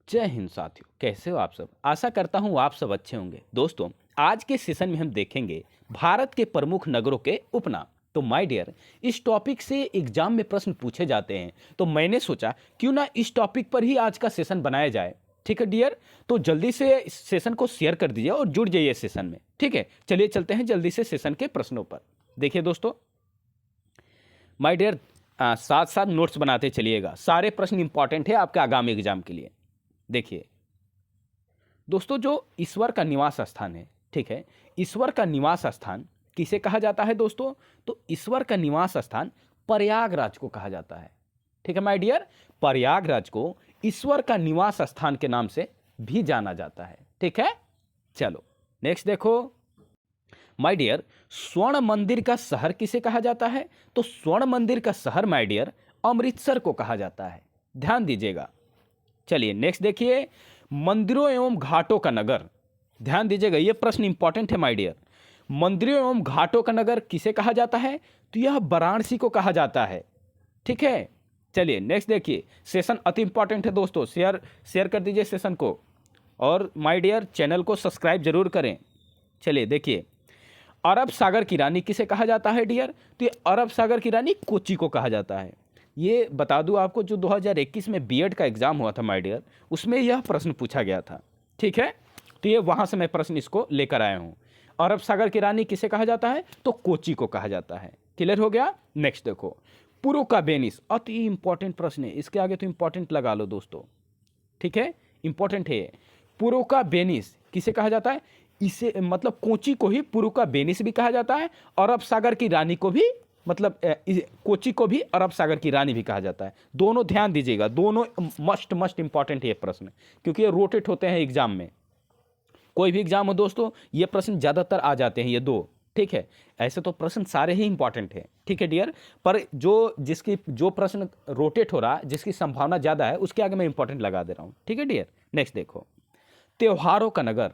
जय हिंद साथियों, कैसे हो आप सब। आशा करता हूँ आप सब अच्छे होंगे। दोस्तों, आज के सेशन में हम देखेंगे भारत के प्रमुख नगरों के उपनाम। तो माय डियर, इस टॉपिक से एग्जाम में प्रश्न पूछे जाते हैं, तो मैंने सोचा क्यों ना इस टॉपिक पर ही आज का सेशन बनाया जाए। ठीक है डियर, तो जल्दी से इस सेशन को शेयर कर दीजिए और जुड़ जाइए सेशन में। ठीक है, चलिए चलते हैं जल्दी से सेशन के प्रश्नों पर। देखिए दोस्तों, माय डियर, साथ साथ नोट्स बनाते चलिएगा। सारे प्रश्न इंपॉर्टेंट है आपके आगामी एग्जाम के लिए। देखिए दोस्तों, जो ईश्वर का निवास स्थान है, ठीक है, ईश्वर का निवास स्थान किसे कहा जाता है दोस्तों? तो ईश्वर का निवास स्थान प्रयागराज को कहा जाता है। ठीक है माय डियर, प्रयागराज को ईश्वर का निवास स्थान के नाम से भी जाना जाता है। ठीक है, चलो नेक्स्ट देखो माय डियर, स्वर्ण मंदिर का शहर किसे कहा जाता है? तो स्वर्ण मंदिर का शहर माय डियर अमृतसर को कहा जाता है। ध्यान दीजिएगा। चलिए नेक्स्ट देखिए, मंदिरों एवं घाटों का नगर। ध्यान दीजिएगा, यह प्रश्न इंपॉर्टेंट है माय डियर। मंदिरों एवं घाटों का नगर किसे कहा जाता है? तो यह वाराणसी को कहा जाता है। ठीक है, चलिए नेक्स्ट देखिए। सेशन अति इंपॉर्टेंट है दोस्तों, शेयर शेयर कर दीजिए सेशन को, और माय डियर चैनल को सब्सक्राइब जरूर करें। चलिए देखिए, अरब सागर की रानी किसे कहा जाता है डियर? तो ये अरब सागर की रानी कोची को कहा जाता है। ये बता दूं आपको, जो 2021 में बीएड का एग्जाम हुआ था माय डियर, उसमें यह प्रश्न पूछा गया था। ठीक है, तो ये वहां से मैं प्रश्न इसको लेकर आया हूं। अरब सागर की रानी किसे कहा जाता है? तो कोची को कहा जाता है। क्लियर हो गया। नेक्स्ट देखो, पुरो का बेनिस, अति इंपॉर्टेंट प्रश्न है, इसके आगे तो इंपॉर्टेंट लगा लो दोस्तों। ठीक है, इंपॉर्टेंट है। पुरो का बेनिस किसे कहा जाता है? इसे मतलब कोची को ही पुरो का बेनिस भी कहा जाता है, अरब सागर की रानी को भी, मतलब कोची को भी अरब सागर की रानी भी कहा जाता है। दोनों ध्यान दीजिएगा, दोनों मस्ट इंपॉर्टेंट है ये प्रश्न, क्योंकि ये रोटेट होते हैं एग्जाम में। कोई भी एग्जाम हो दोस्तों, ये प्रश्न ज्यादातर आ जाते हैं ये दो। ठीक है, ऐसे तो प्रश्न सारे ही इंपॉर्टेंट है। ठीक है डियर, पर जो प्रश्न रोटेट हो रहा, जिसकी संभावना ज्यादा है, उसके आगे मैं इंपॉर्टेंट लगा दे रहा हूं। ठीक है डियर, नेक्स्ट देखो, त्योहारों का नगर।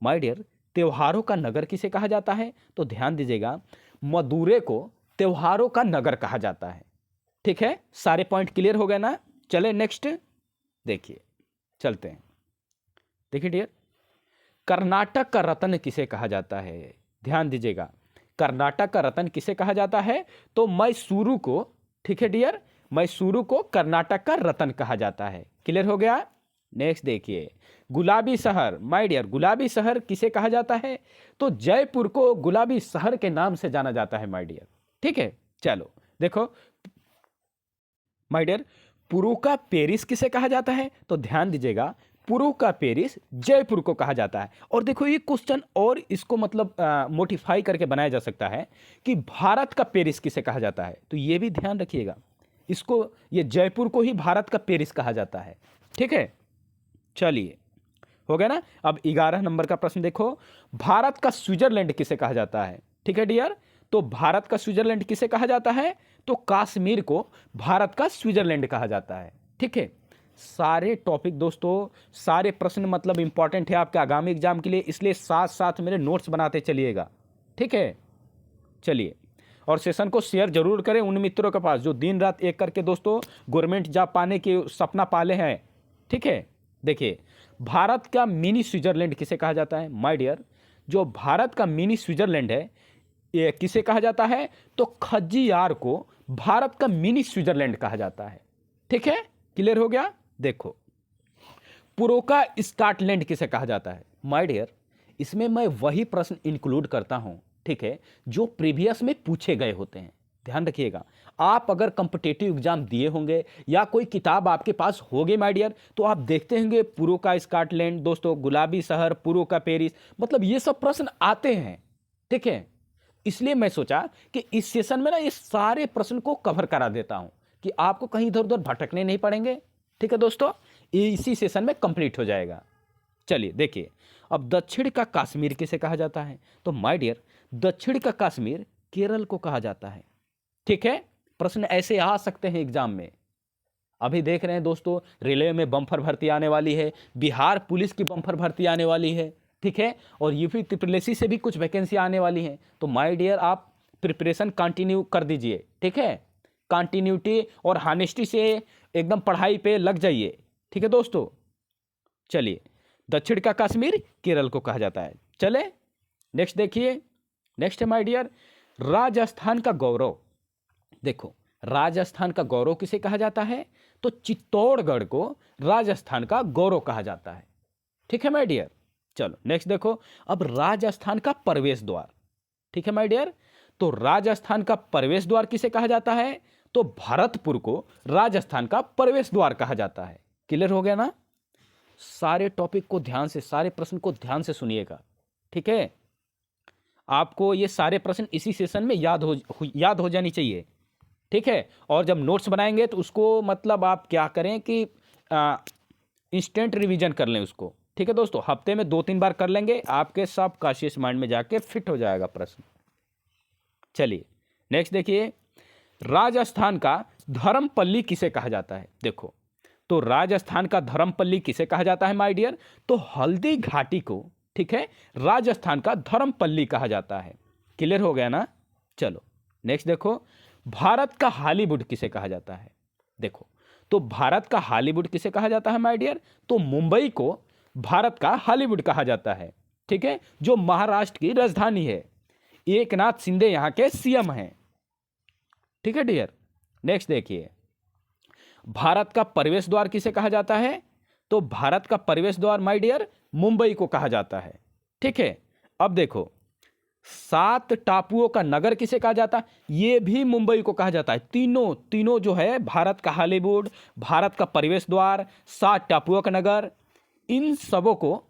माय डियर, त्योहारों का नगर किसे कहा जाता है? तो ध्यान दीजिएगा, मदुरै को त्योहारों का नगर कहा जाता है। ठीक है, सारे पॉइंट क्लियर हो गए ना? चले नेक्स्ट देखिए, चलते हैं। देखिए डियर, कर्नाटक का रत्न किसे कहा जाता है? ध्यान दीजिएगा, कर्नाटक का रत्न किसे कहा जाता है? तो मैसूरू को, ठीक है डियर, मैसूरू को कर्नाटक का रत्न कहा जाता है। क्लियर हो गया। नेक्स्ट देखिए, गुलाबी शहर। माय डियर, गुलाबी शहर किसे कहा जाता है? तो जयपुर को गुलाबी शहर के नाम से जाना जाता है माय डियर। ठीक है, चलो देखो माय डियर, पुरू का पेरिस किसे कहा जाता है? तो ध्यान दीजिएगा, पुरू का पेरिस जयपुर को कहा जाता है। और देखो ये क्वेश्चन, और इसको मतलब मोडिफाई करके बनाया जा सकता है कि भारत का पेरिस किसे कहा जाता है? तो ये भी ध्यान रखिएगा, इसको, ये जयपुर को ही भारत का पेरिस कहा जाता है। ठीक है, चलिए हो गया ना। अब 11 नंबर का प्रश्न देखो, भारत का स्विट्जरलैंड किसे कहा जाता है? ठीक है डियर, तो भारत का स्विट्जरलैंड किसे कहा जाता है? तो कश्मीर को भारत का स्विट्जरलैंड कहा जाता है। ठीक है, सारे टॉपिक दोस्तों, सारे प्रश्न मतलब इंपॉर्टेंट है आपके आगामी एग्जाम के लिए, इसलिए साथ साथ मेरे नोट्स बनाते चलिएगा। ठीक है, चलिए, और सेशन को शेयर जरूर करें उन मित्रों के पास जो दिन रात एक करके दोस्तों गवर्नमेंट जॉब पाने के सपना पाले हैं। ठीक है, देखिए, भारत का मिनी स्विट्जरलैंड किसे कहा जाता है? माय डियर, जो भारत का मिनी स्विट्जरलैंड है, ये किसे कहा जाता है? तो खज्जियार को भारत का मिनी स्विट्जरलैंड कहा जाता है। ठीक है, क्लियर हो गया। देखो, पुरो का स्कॉटलैंड किसे कहा जाता है? माय डियर, इसमें मैं वही प्रश्न इंक्लूड करता हूं, ठीक है, जो प्रीवियस में पूछे गए होते हैं। ध्यान रखिएगा, आप अगर कंपिटेटिव एग्जाम दिए होंगे या कोई किताब आपके पास होगी माय डियर, तो आप देखते होंगे पुरो का स्कॉटलैंड दोस्तों, गुलाबी शहर, पुरो का पेरिस, मतलब ये सब प्रश्न आते हैं। ठीक है, इसलिए मैं सोचा कि इस सेशन में ना ये सारे प्रश्न को कवर करा देता हूं कि आपको कहीं इधर उधर भटकने नहीं पड़ेंगे। ठीक है दोस्तों, इसी सेशन में कंप्लीट हो जाएगा। चलिए देखिए, अब दक्षिण का कश्मीर किसे कहा जाता है? तो माय डियर, दक्षिण का कश्मीर केरल को कहा जाता है। ठीक है, प्रश्न ऐसे आ सकते हैं एग्जाम में। अभी देख रहे हैं दोस्तों, रेलवे में बम्पर भर्ती आने वाली है, बिहार पुलिस की बम्पर भर्ती आने वाली है। ठीक है, और यूपी ट्रिपल से भी कुछ वैकेंसी आने वाली हैं। तो माय डियर, आप प्रिपरेशन कंटिन्यू कर दीजिए। ठीक है, कंटिन्यूटी और हानेस्टी से एकदम पढ़ाई पे लग जाइए। ठीक है दोस्तों, चलिए, दक्षिण का कश्मीर केरल को कहा जाता है। चले नेक्स्ट देखिए, नेक्स्ट है माय डियर, राजस्थान का गौरव। देखो, राजस्थान का गौरव किसे कहा जाता है? तो चित्तौड़गढ़ को राजस्थान का गौरव कहा जाता है। ठीक है माय डियर। चलो नेक्स्ट देखो, अब राजस्थान का प्रवेश द्वार। ठीक है माय डियर, तो राजस्थान का प्रवेश द्वार किसे कहा जाता है? तो भरतपुर को राजस्थान का प्रवेश द्वार कहा जाता है। क्लियर हो गया ना? सारे टॉपिक को ध्यान से, सारे प्रश्न को ध्यान से सुनिएगा। ठीक है, आपको ये सारे प्रश्न इसी सेशन में याद हो जानी चाहिए। ठीक है, और जब नोट्स बनाएंगे तो उसको मतलब आप क्या करें कि इंस्टेंट रिवीजन कर लें उसको। ठीक है दोस्तों, हफ्ते में 2-3 बार कर लेंगे, आपके सब कॉन्शियस माइंड में जाके फिट हो जाएगा प्रश्न। चलिए नेक्स्ट देखिए, राजस्थान का धर्मपल्ली किसे कहा जाता है? देखो, तो राजस्थान का धर्मपल्ली किसे कहा जाता है माय डियर? तो हल्दी घाटी को, ठीक है, राजस्थान का धर्मपल्ली कहा जाता है। क्लियर हो गया ना? चलो नेक्स्ट देखो, भारत का हॉलीवुड किसे कहा जाता है? देखो, तो भारत का हॉलीवुड किसे कहा जाता है माय डियर? तो मुंबई को भारत का हॉलीवुड कहा जाता है। ठीक है, जो महाराष्ट्र की राजधानी है। एकनाथ शिंदे यहां के सीएम हैं। ठीक है डियर। नेक्स्ट देखिए, भारत का प्रवेश द्वार किसे कहा जाता है? तो भारत का प्रवेश द्वार माय डियर मुंबई को कहा जाता है। ठीक है, अब देखो, 7 टापुओं का नगर किसे कहा जाता है? यह भी मुंबई को कहा जाता है। तीनों जो है, भारत का हॉलीवुड, भारत का प्रवेश द्वार, 7 टापुओं का नगर, इन सबों को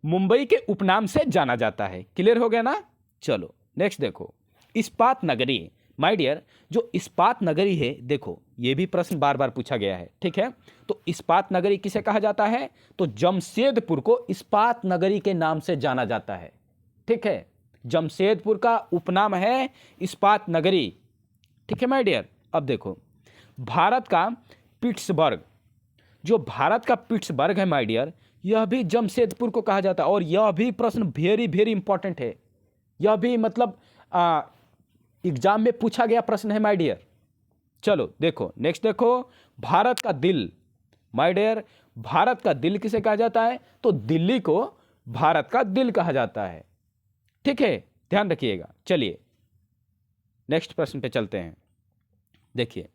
मुंबई के उपनाम से जाना जाता है। क्लियर हो गया ना? चलो नेक्स्ट देखो, इस्पात नगरी माय डियर, जो इस्पात नगरी है, देखो ये भी प्रश्न बार बार पूछा गया है। ठीक है, तो इस्पात नगरी किसे कहा जाता है? तो जमशेदपुर को इस्पात नगरी के नाम से जाना जाता है। ठीक है, जमशेदपुर का उपनाम है इस्पात नगरी। ठीक है माय डियर। अब देखो, भारत का पिट्सबर्ग, जो भारत का पिट्सबर्ग है माय डियर, यह भी जमशेदपुर को कहा जाता है। और यह भी प्रश्न वेरी वेरी इंपॉर्टेंट है। यह भी मतलब एग्जाम में पूछा गया प्रश्न है माय डियर। चलो देखो नेक्स्ट देखो, भारत का दिल माय डियर, भारत का दिल किसे कहा जाता है? तो दिल्ली को भारत का दिल कहा जाता है। ठीक है, ध्यान रखिएगा। चलिए नेक्स्ट प्रश्न पे चलते हैं। देखिए,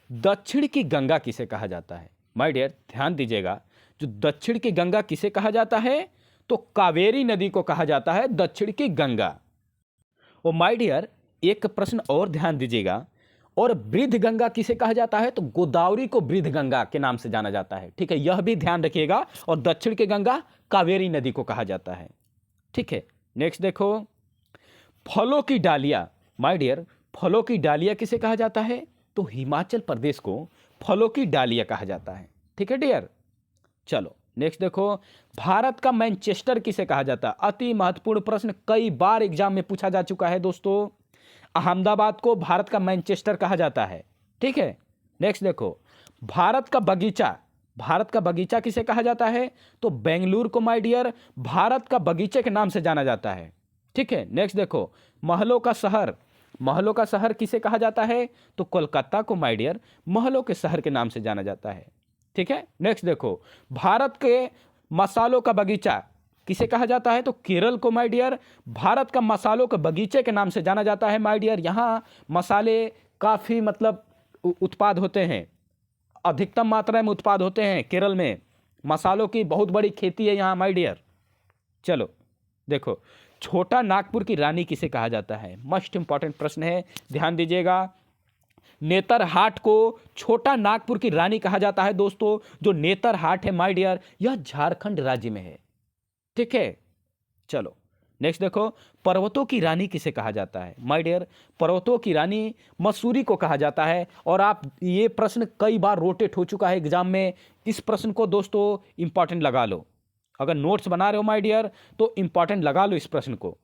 दक्षिण की गंगा किसे कहा जाता है? माय डियर ध्यान दीजिएगा, जो दक्षिण की गंगा किसे कहा जाता है? तो कावेरी नदी को कहा जाता है दक्षिण की गंगा। और माय डियर एक प्रश्न और ध्यान दीजिएगा, और वृद्ध गंगा किसे कहा जाता है? तो गोदावरी को वृद्ध गंगा के नाम से जाना जाता है। ठीक है, यह भी ध्यान रखिएगा। और दक्षिण की गंगा कावेरी नदी को कहा जाता है। ठीक है, नेक्स्ट देखो, फलों की डालियां माय डियर, फलों की डालियां किसे कहा जाता है? तो हिमाचल प्रदेश को फलों की डालियां कहा जाता है। ठीक है डियर। चलो नेक्स्ट देखो, भारत का मैनचेस्टर किसे कहा जाता है? अति महत्वपूर्ण प्रश्न, कई बार एग्जाम में पूछा जा चुका है दोस्तों। अहमदाबाद को भारत का मैनचेस्टर कहा जाता है। ठीक है, नेक्स्ट देखो, भारत का बगीचा, भारत का बगीचा किसे कहा जाता है? तो बेंगलुरु को माय डियर भारत का बगीचे के नाम से जाना जाता है। ठीक है, नेक्स्ट देखो, महलों का शहर, महलों का शहर किसे कहा जाता है? तो कोलकाता को माय डियर महलों के शहर के नाम से जाना जाता है। ठीक है, नेक्स्ट देखो, भारत के मसालों का बगीचा किसे कहा जाता है? तो केरल को माय डियर भारत का मसालों के बगीचे के नाम से जाना जाता है माय डियर। यहाँ मसाले काफ़ी मतलब उत्पाद होते हैं, अधिकतम मात्रा में उत्पाद होते हैं केरल में। मसालों की बहुत बड़ी खेती है यहाँ माय डियर। चलो देखो, छोटा नागपुर की रानी किसे कहा जाता है? मोस्ट इंपॉर्टेंट प्रश्न है, ध्यान दीजिएगा। नेतरहाट को छोटा नागपुर की रानी कहा जाता है दोस्तों। जो नेतरहाट है माय डियर, यह झारखंड राज्य में है। ठीक है, चलो नेक्स्ट देखो, पर्वतों की रानी किसे कहा जाता है? माय डियर पर्वतों की रानी मसूरी को कहा जाता है। और आप ये प्रश्न कई बार रोटेट हो चुका है एग्जाम में, इस प्रश्न को दोस्तों इंपॉर्टेंट लगा लो। अगर नोट्स बना रहे हो माय डियर तो इंपॉर्टेंट लगा लो इस प्रश्न को।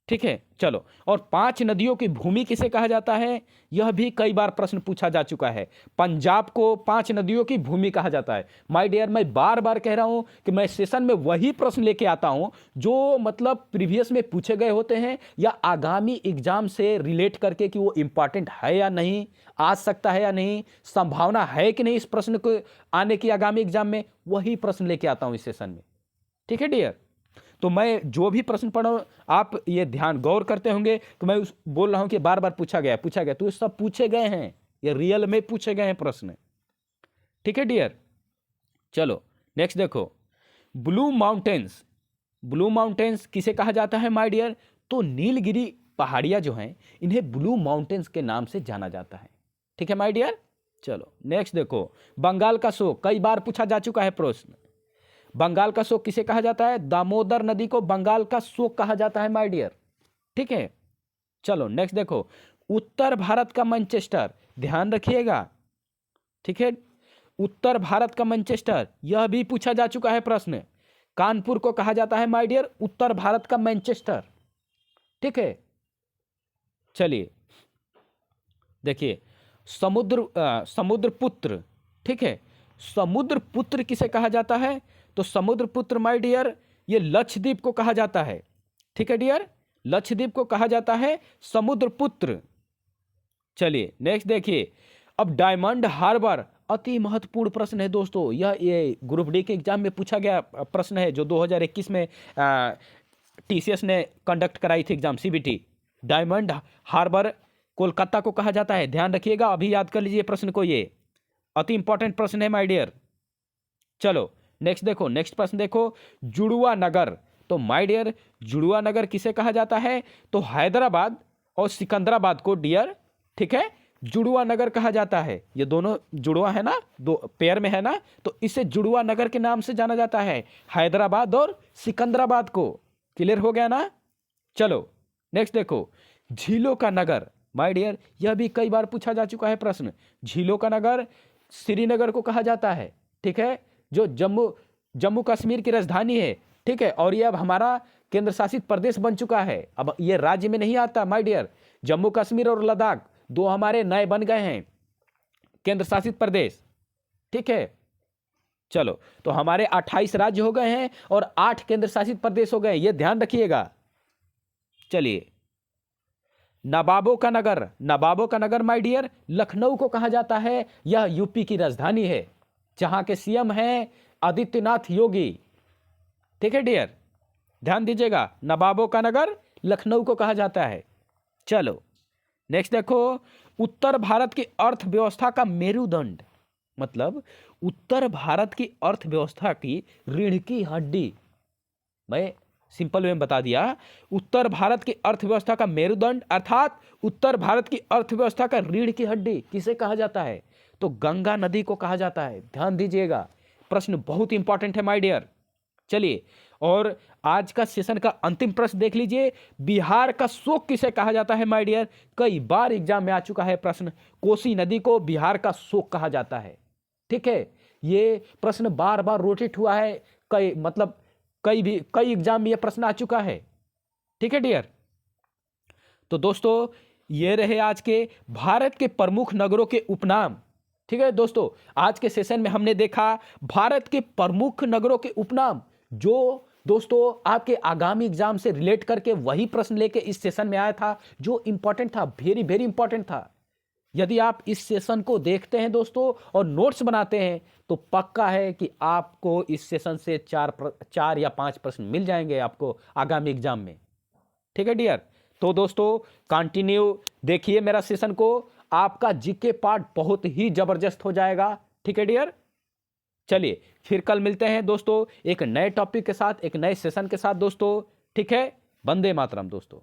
ठीक है, चलो। और 5 नदियों की भूमि किसे कहा जाता है, यह भी कई बार प्रश्न पूछा जा चुका है। पंजाब को 5 नदियों की भूमि कहा जाता है। माय डियर, मैं बार बार कह रहा हूं कि मैं सेशन में वही प्रश्न लेके आता हूं जो मतलब प्रीवियस में पूछे गए होते हैं या आगामी एग्जाम से रिलेट करके कि वो इंपॉर्टेंट है या नहीं, आ सकता है या नहीं, संभावना है कि नहीं इस प्रश्न को आने की आगामी एग्जाम में, वही प्रश्न लेके आता हूं इस सेशन में। ठीक है डियर, तो मैं जो भी प्रश्न पढ़ा आप ये ध्यान गौर करते होंगे कि मैं बोल रहा हूं कि बार बार पूछा गया तो ये सब पूछे गए हैं, ये रियल में पूछे गए हैं प्रश्न। ठीक है डियर, चलो नेक्स्ट देखो, ब्लू माउंटेन्स। ब्लू माउंटेन्स किसे कहा जाता है माय डियर, तो नीलगिरी पहाड़ियां जो हैं इन्हें ब्लू माउंटेन्स के नाम से जाना जाता है। ठीक है माय डियर, चलो नेक्स्ट देखो, बंगाल का शोक, कई बार पूछा जा चुका है प्रश्न। बंगाल का शोक किसे कहा जाता है, दामोदर नदी को बंगाल का शोक कहा जाता है माय डियर। ठीक है, चलो नेक्स्ट देखो, उत्तर भारत का मैनचेस्टर, ध्यान रखिएगा। ठीक है, उत्तर भारत का मैनचेस्टर, यह भी पूछा जा चुका है प्रश्न। कानपुर को कहा जाता है माय डियर उत्तर भारत का मैनचेस्टर। ठीक है, चलिए देखिए, समुद्रपुत्र। ठीक है, समुद्रपुत्र किसे कहा जाता है, तो समुद्रपुत्र माय डियर ये लक्षद्वीप को कहा जाता है। ठीक है डियर, लक्षद्वीप को कहा जाता है समुद्रपुत्र। चलिए नेक्स्ट देखिए, अब डायमंड हार्बर, अति महत्वपूर्ण प्रश्न है दोस्तों। ये ग्रुप डी के एग्जाम में पूछा गया प्रश्न है जो 2021 में टीसीएस ने कंडक्ट कराई थी एग्जाम, सीबीटी। डायमंड हार्बर कोलकाता को कहा जाता है, ध्यान रखिएगा, अभी याद कर लीजिए प्रश्न को, ये अति इंपॉर्टेंट प्रश्न है माय डियर। चलो नेक्स्ट देखो, नेक्स्ट प्रश्न देखो, जुड़वा नगर। तो माय डियर जुड़वा नगर किसे कहा जाता है, तो हैदराबाद और सिकंदराबाद को डियर, ठीक है, जुड़वा नगर कहा जाता है। ये दोनों जुड़वा है ना, दो पेयर में है ना, तो इसे जुड़वा नगर के नाम से जाना जाता है, हैदराबाद और सिकंदराबाद को। क्लियर हो गया ना। चलो नेक्स्ट देखो, झीलों का नगर। माय डियर यह भी कई बार पूछा जा चुका है प्रश्न। झीलों का नगर श्रीनगर को कहा जाता है। ठीक है, जो जम्मू कश्मीर की राजधानी है। ठीक है, और ये अब हमारा केंद्र शासित प्रदेश बन चुका है, अब ये राज्य में नहीं आता माय डियर। जम्मू कश्मीर और लद्दाख दो हमारे नए बन गए हैं केंद्र शासित प्रदेश। ठीक है, चलो तो हमारे 28 राज्य हो गए हैं और 8 केंद्र शासित प्रदेश हो गए, ये ध्यान रखिएगा। चलिए, नवाबों का नगर, नवाबों का नगर माय डियर लखनऊ को कहा जाता है। यह यूपी की राजधानी है जहां के सीएम हैं आदित्यनाथ योगी। ठीक है डियर, ध्यान दीजिएगा, नवाबों का नगर लखनऊ को कहा जाता है। चलो नेक्स्ट देखो, उत्तर भारत की अर्थव्यवस्था का मेरुदंड, मतलब उत्तर भारत की अर्थव्यवस्था की रीढ़ की हड्डी। मैं सिंपल वे में बता दिया, उत्तर भारत की अर्थव्यवस्था का मेरुदंड अर्थात उत्तर भारत की अर्थव्यवस्था का रीढ़ की हड्डी किसे कहा जाता है, तो गंगा नदी को कहा जाता है। ध्यान दीजिएगा, प्रश्न बहुत इंपॉर्टेंट है माय डियर। चलिए, और आज का सेशन का अंतिम प्रश्न देख लीजिए, बिहार का शोक किसे कहा जाता है माय डियर। कई बार एग्जाम में आ चुका है प्रश्न, कोसी नदी को बिहार का शोक कहा जाता है। ठीक है, ये प्रश्न बार बार रोटेट हुआ है, कई एग्जाम में ये प्रश्न आ चुका है। ठीक है डियर, तो दोस्तों ये रहे आज के भारत के प्रमुख नगरों के उपनाम। ठीक है दोस्तों, आज के सेशन में हमने देखा भारत के प्रमुख नगरों के उपनाम, जो दोस्तों आपके आगामी एग्जाम से रिलेट करके वही प्रश्न लेके इस सेशन में आया था जो इंपॉर्टेंट था, वेरी वेरी इंपॉर्टेंट था। यदि आप इस सेशन को देखते हैं दोस्तों और नोट्स बनाते हैं तो पक्का है कि आपको इस सेशन से 4 या 5 प्रश्न मिल जाएंगे आपको आगामी एग्जाम में। ठीक है डियर, तो दोस्तों कंटिन्यू देखिए मेरा सेशन को, आपका जीके पार्ट बहुत ही जबरदस्त हो जाएगा। ठीक है डियर, चलिए फिर कल मिलते हैं दोस्तों एक नए टॉपिक के साथ, एक नए सेशन के साथ दोस्तों। ठीक है, वंदे मातरम दोस्तों।